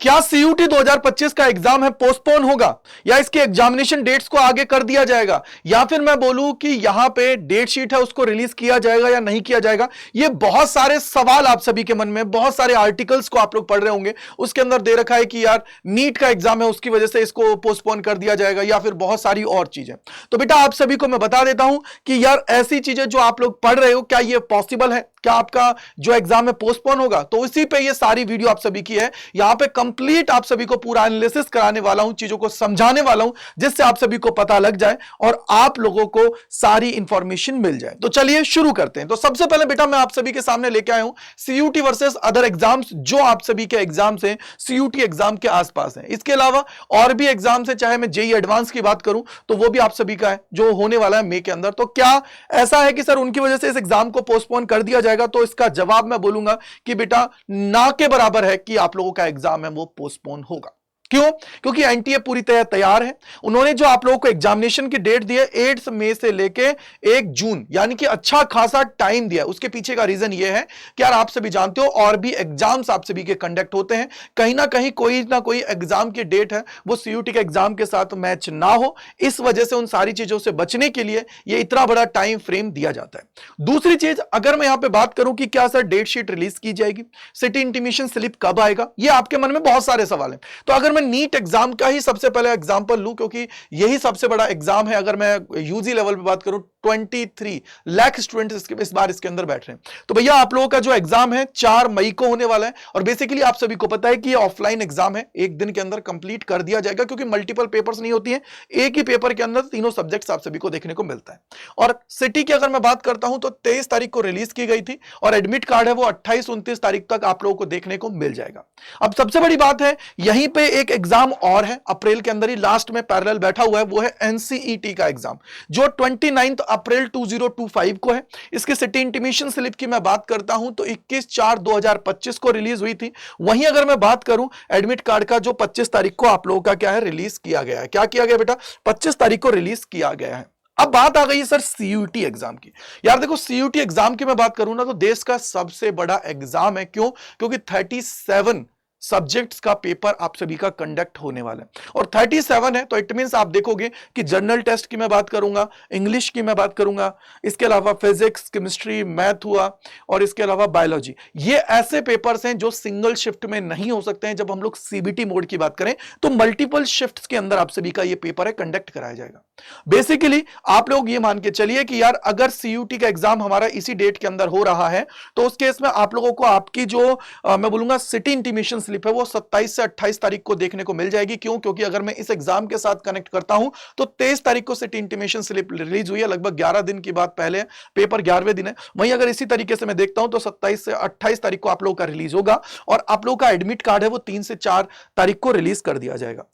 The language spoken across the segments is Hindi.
क्या सीयूटी 2025 का एग्जाम है पोस्टपोन होगा या इसके एग्जामिनेशन डेट्स को आगे कर दिया जाएगा, या फिर मैं बोलूं कि यहां पे डेट शीट है उसको रिलीज किया जाएगा या नहीं किया जाएगा। ये बहुत सारे सवाल आप सभी के मन में, बहुत सारे आर्टिकल्स को आप लोग पढ़ रहे होंगे, उसके अंदर दे रखा है कि यार नीट का एग्जाम है उसकी वजह से इसको पोस्टपोन कर दिया जाएगा, या फिर बहुत सारी और चीजें। तो बेटा आप सभी को मैं बता देता हूं कि यार ऐसी चीजें जो आप लोग पढ़ रहे हो, क्या ये पॉसिबल है, क्या आपका जो एग्जाम है पोस्टपोन होगा? तो इसी पे ये सारी वीडियो आप सभी की है। यहां पे कंप्लीट आप सभी को पूरा एनालिसिस कराने वाला हूं, चीजों को समझाने वाला हूं, जिससे आप सभी को पता लग जाए और आप लोगों को सारी इंफॉर्मेशन मिल जाए। तो चलिए शुरू करते हैं। तो सबसे पहले बेटा मैं आप सभी के सामने लेके आया हूं सीयूटी वर्सेस अदर एग्जाम्स, जो आप सभी के एग्जाम्स हैं सीयूटी एग्जाम के आसपास है। इसके अलावा और भी एग्जाम्स है, चाहे मैं जेईई एडवांस की बात करूं तो वो भी आप सभी का है, जो होने वाला है मई के अंदर। तो क्या ऐसा है कि सर उनकी वजह से इस एग्जाम को पोस्टपोन कर दिया जाएगा? तो इसका जवाब मैं बोलूंगा कि बेटा ना के बराबर है कि आप लोगों का एग्जाम है वो पोस्टपोन होगा। क्यों? क्योंकि एनटीए पूरी तरह तैयार है। उन्होंने जो आप लोगों को एग्जामिनेशन की डेट दी है 8 मई से लेके 1 जून, यानी कि अच्छा खासा टाइम दिया है। उसके पीछे का रीजन यह है कि यार आप सभी जानते हो और भी एग्जाम्स आप सभी के कंडक्ट होते हैं, कहीं ना कहीं कोई ना कोई एग्जाम की डेट है वो सीयूटी के एग्जाम के साथ मैच ना हो, इस वजह से उन सारी चीजों से बचने के लिए यह इतना बड़ा टाइम फ्रेम दिया जाता है। दूसरी चीज, अगर मैं यहां पर बात करूं कि क्या सर डेट शीट रिलीज की जाएगी, सिटी इंटीमेशन स्लिप कब आएगा, यह आपके मन में बहुत सारे सवाल हैं। तो अगर मैं नीट एग्जाम का ही सबसे पहले एग्जांपल लूं, क्योंकि यही सबसे बड़ा एग्जाम है, अगर मैं यूजी लेवल पे बात करूं 23 लाख स्टूडेंट्स इस बार इसके अंदर बैठ रहे हैं। तो भैया आप लोगों का जो एग्जाम है 4 मई को होने वाला है, और बेसिकली आप सभी को पता है कि ये ऑफलाइन एग्जाम है, एक दिन के अंदर कंप्लीट कर दिया जाएगा, क्योंकि मल्टीपल पेपर्स नहीं होती है, एक ही पेपर के अंदर तीनों सब्जेक्ट्स आप सभी को देखने को मिलता है। और सिटी की अगर मैं बात करता हूं तो 23 तारीख को रिलीज की गई थी, और एडमिट कार्ड है वो 28-29 तारीख तक आप लोगों को देखने को मिल जाएगा। अब सबसे बड़ी बात है, यहीं पे एक एग्जाम और है अप्रैल के अंदर ही लास्ट में पैरेलल बैठा हुआ है, वो है एनसीईटी का एग्जाम, जो 29 अप्रैल 2025 को है। इसके सिटी इंटीमेशन स्लिप की मैं बात करता हूं तो 21/4/2025 को रिलीज हुई थी। वहीं अगर मैं बात करूं एडमिट कार्ड का, जो 25 तारीख को आप लोगों का क्या है रिलीज किया गया है। क्या किया गया बेटा? 25 तारीख को रिलीज किया गया है। अब बात आ गई सर सीयूटी एग्जाम की। यार देखो सीयूटी एग्जाम की मैं बात करूं ना तो देश का सबसे बड़ा एग्जाम है। क्यों? क्योंकि 37 सब्जेक्ट्स का पेपर आप सभी का कंडक्ट होने वाला है, और 37 है तो इट मींस आप देखोगे कि जनरल टेस्ट की मैं बात करूंगा, इंग्लिश की मैं बात करूंगा, इसके अलावा फिजिक्स, केमिस्ट्री, मैथ हुआ, और इसके अलावा बायोलॉजी। ये ऐसे पेपर्स हैं जो सिंगल शिफ्ट में नहीं हो सकते हैं। जब हम लोग सीबीटी मोड की बात करें तो मल्टीपल शिफ्ट्स के अंदर आप सभी का ये पेपर है कंडक्ट कराया जाएगा। बेसिकली आप लोग ये मान के चलिए कि यार अगर सीयूटी का एग्जाम हमारा इसी डेट के अंदर हो रहा है तो उस केस में आप लोगों को आपकी जो मैं बोलूंगा सिटी इंटीमेशन स्लिप है वो 27 से 28 तारीख को देखने को मिल जाएगी। क्यों? क्योंकि अगर मैं इस एग्जाम के साथ कनेक्ट करता हूं तो 23 तारीख को सिटी इंटीमेशन स्लिप रिलीज हुई है, लगभग 11 दिन की बात पहले, पेपर 11वें दिन है। वहीं अगर इसी तरीके से मैं देखता हूं तो 27 से 28 तारीख को आप लोगों का रिलीज होगा, और आप लोगों का एडमिट कार्ड है वो 3 से 4 तारीख को रिलीज कर दिया जाएगा।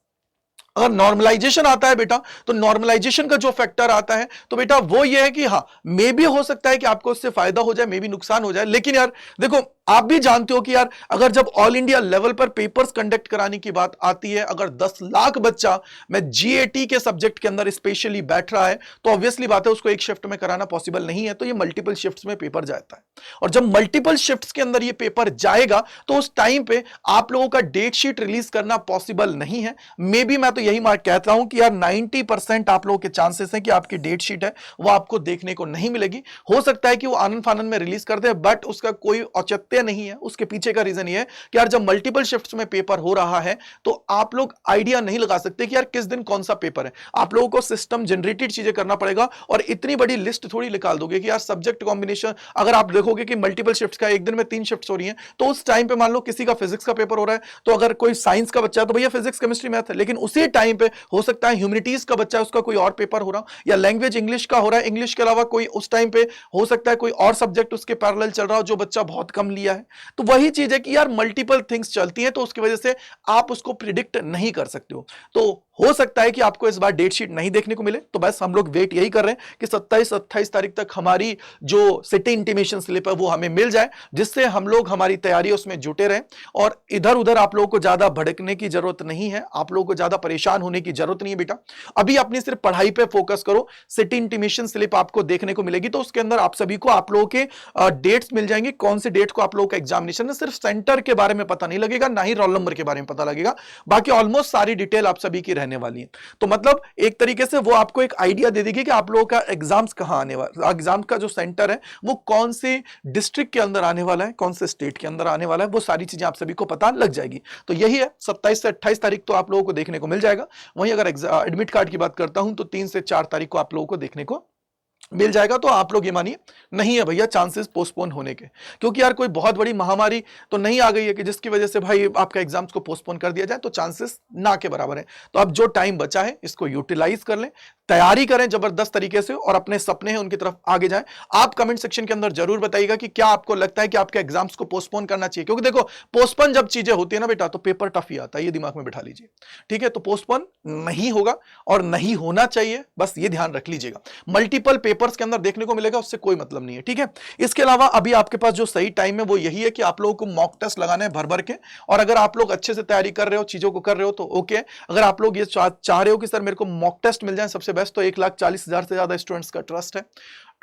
अगर नॉर्मलाइजेशन आता है बेटा, तो नॉर्मलाइजेशन का जो फैक्टर आता है तो बेटा वो ये है कि हाँ मे भी हो सकता है कि आपको उससे फायदा हो जाए, मे भी नुकसान हो जाए। लेकिन यार देखो आप भी जानते हो कि यार अगर जब ऑल इंडिया लेवल पर पेपर्स कंडक्ट कराने की बात आती है, अगर 10 लाख बच्चा मैं जीएटी के सब्जेक्ट के अंदर स्पेशली बैठ रहा है तो ऑब्वियसली बात है उसको एक शिफ्ट में कराना पॉसिबल नहीं है, तो ये मल्टीपल शिफ्ट्स में पेपर जाता है। और जब मल्टीपल शिफ्ट्स के अंदर ये पेपर जाएगा तो उस टाइम पे आप लोगों का डेट शीट रिलीज करना पॉसिबल नहीं है। मे बी मैं तो यही मार्क कहता हूं कि यार 90% आप लोगों के चांसेस हैं कि आपकी डेट शीट है वो आपको देखने को नहीं मिलेगी। हो सकता है कि वो आनंद फानंद में रिलीज कर दे, बट उसका कोई औचित्य नहीं है। उसके पीछे का रीजन ये है कि यार जब मल्टीपल शिफ्ट्स में पेपर हो रहा है तो आप लोग आइडिया नहीं लगा सकते कि यार किस दिन कौन सा पेपर है। आप लोगों को सिस्टम जनरेटेड चीजें करना पड़ेगा, और इतनी बड़ी लिस्ट थोड़ी निकाल दोगे कि यार सब्जेक्ट कॉम्बिनेशन, अगर आप देखोगे कि मल्टीपल शिफ्ट्स का एक दिन में 3 शिफ्ट्स हो रही हैं, तो उस टाइम पे मान लो किसी का फिजिक्स का पेपर हो रहा है, तो अगर कोई साइंस का बच्चा है तो भैया फिजिक्स, केमिस्ट्री, मैथ है। लेकिन उसी टाइम पे हो सकता है ह्यूमैनिटीज का बच्चा है उसका कोई और पेपर हो रहा, या लैंग्वेज इंग्लिश का हो रहा है, इंग्लिश के अलावा कोई उस टाइम पे हो सकता है कोई और सब्जेक्ट उसके पैरेलल चल रहा हो जो बच्चा बहुत कम लिया है। तो वही चीज है कि यार मल्टीपल थिंग्स चलती हैं, तो उसकी वजह से आप उसको प्रिडिक्ट नहीं कर सकते हो। तो हो सकता है कि आपको इस बार डेट शीट नहीं देखने को मिले, तो बस हम लोग वेट यही कर रहे हैं कि 27-28 तारीख तक हमारी जो सिटी इंटीमेशन स्लिप है वो हमें मिल जाए, जिससे हम लोग हमारी तैयारी उसमें जुटे रहें और इधर उधर आप लोगों को ज्यादा भड़कने की जरूरत नहीं है, आप लोगों को ज्यादा परेशान होने की जरूरत नहीं है बेटा। अभी अपनी सिर्फ पढ़ाई पे फोकस करो। सिटी इंटीमेशन स्लिप आपको देखने को मिलेगी, तो उसके अंदर आप सभी को आप लोगों के डेट्स मिल जाएंगे, कौन से डेट को आप लोगों का एग्जामिनेशन है। सिर्फ सेंटर के बारे में पता नहीं लगेगा, ना ही रोल नंबर के बारे में पता लगेगा, बाकी ऑलमोस्ट सारी डिटेल आप सभी की रहने वाली है। तो मतलब एक तरीके से वो आपको एक आइडिया दे देगी कि आप लोगों का एग्जाम्स कहां आने वाला, एग्जाम का जो सेंटर है वो कौन से डिस्ट्रिक्ट के अंदर आने वाला है, कौन से स्टेट के अंदर आने वाला है, वो सारी चीजें आप सभी को पता लग जाएगी। तो यही है, 27 से 28 तारीख तो आप लोगों को देखने को मिल जाएगा। वहीं अगर एडमिट कार्ड की बात करता हूं तो 3 से 4 तारीख को आप लोगों को देखने को मिल जाएगा। तो आप लोग ये मानिए नहीं है भैया चांसेस पोस्टपोन होने के, क्योंकि यार कोई बहुत बड़ी महामारी तो नहीं आ गई है कि जिसकी वजह से भाई आपका एग्जाम्स को पोस्टपोन कर दिया जाए, तो चांसेस ना के बराबर है। तो अब जो टाइम बचा है इसको यूटिलाइज कर लें, तैयारी करें जबरदस्त तरीके से और अपने सपने हैं उनकी तरफ आगे जाएं। आप कमेंट सेक्शन के अंदर जरूर बताइएगा कि क्या आपको लगता है कि आपके एग्जाम्स को पोस्टपोन करना चाहिए, क्योंकि देखो पोस्टपोन जब चीजें होती है ना बेटा तो पेपर टफ ही आता है, ये दिमाग में बिठा लीजिए, ठीक है। तो पोस्टपोन नहीं होगा और नहीं होना चाहिए, बस ये ध्यान रख लीजिएगा। मल्टीपल पेपर्स के अंदर देखने को मिलेगा, उससे कोई मतलब नहीं है, ठीक है। इसके अलावा अभी आपके पास जो सही टाइम है वो यही है कि आप लोगों को मॉक टेस्ट लगाना है भर भर के, और अगर आप लोग अच्छे से तैयारी कर रहे हो, चीजों को कर रहे हो तो ओके। अगर आप लोग ये चाह रहे हो कि सर मेरे को मॉक टेस्ट मिल जाए सबसे बेस्ट, तो 1,40,000 से ज्यादा स्टूडेंट्स का ट्रस्ट है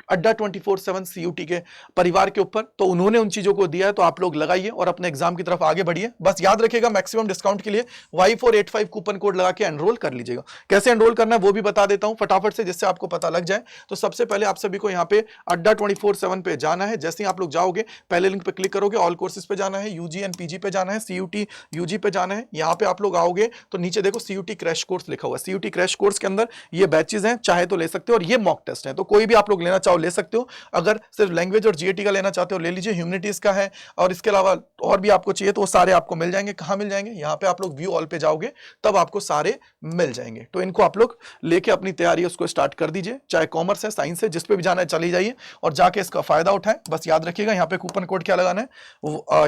अड्डा 24/7 CUT के परिवार के ऊपर, तो उन्होंने उन चीजों को दिया है, तो आप लोग लगाइए और अपने एग्जाम की तरफ आगे बढ़िए। बस याद रखिएगा मैक्सिमम डिस्काउंट के लिए Y485 कूपन कोड लगा के एनरोल कर लीजिएगा। कैसे एनरोल करना है वो भी बता देता हूं फटाफट से, जिससे आपको पता लग जाए। तो सबसे पहले आप सभी को यहाँ पे अड्डा 24/7 पे जाना है। जैसे ही आप लोग जाओगे पहले लिंक पे क्लिक करोगे, ऑल कोर्सेज पे जाना है, UG एंड PG पे जाना है, CUT UG पे जाना है। यहाँ पे आप लोग आओगे तो नीचे देखो CUT क्रैश कोर्स लिखा हुआ है। CUT क्रैश कोर्स के अंदर ये बैचेज हैं, चाहे तो ले सकते हो, और ये मॉक टेस्ट है, तो कोई भी आप लोग लेना चाहो ले सकते हो। अगर सिर्फ लैंग्वेज और GAT का लेना चाहते हो ले लीजिए, ह्यूमैनिटीज का है, और इसके अलावा और भी आपको चाहिए तो वो सारे आपको मिल जाएंगे। कहां मिल जाएंगे? यहाँ पे आप लोग व्यू ऑल पे जाओगे तब आपको सारे मिल जाएंगे। तो इनको आप लोग लेके अपनी तैयारी उसको स्टार्ट कर दीजिए, चाहे कॉमर्स है, साइंस है, जिस पे भी जाना है चली जाइए और जाके इसका फायदा उठाएं। बस याद रखिएगा यहाँ पे कूपन कोड क्या लगाना है,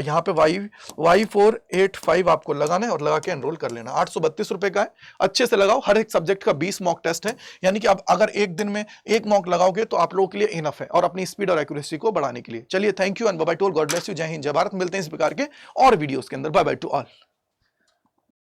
यहाँ पे Y485 आपको लगाना है और लगा के एनरोल कर लेना। 832 रुपए का है, अच्छे से लगाओ। हर एक सब्जेक्ट का 20 मॉक टेस्ट है, यानी कि आप अगर एक दिन में एक मॉक लगाओगे तो आप लोगों के लिए इनफ है, और अपनी स्पीड और एक्यूरेसी को बढ़ाने के लिए। चलिए thank you and bye bye to all, God bless you, जय हिंद जय भारत। मिलते हैं इस प्रकार के और वीडियोस के अंदर। Bye bye to all.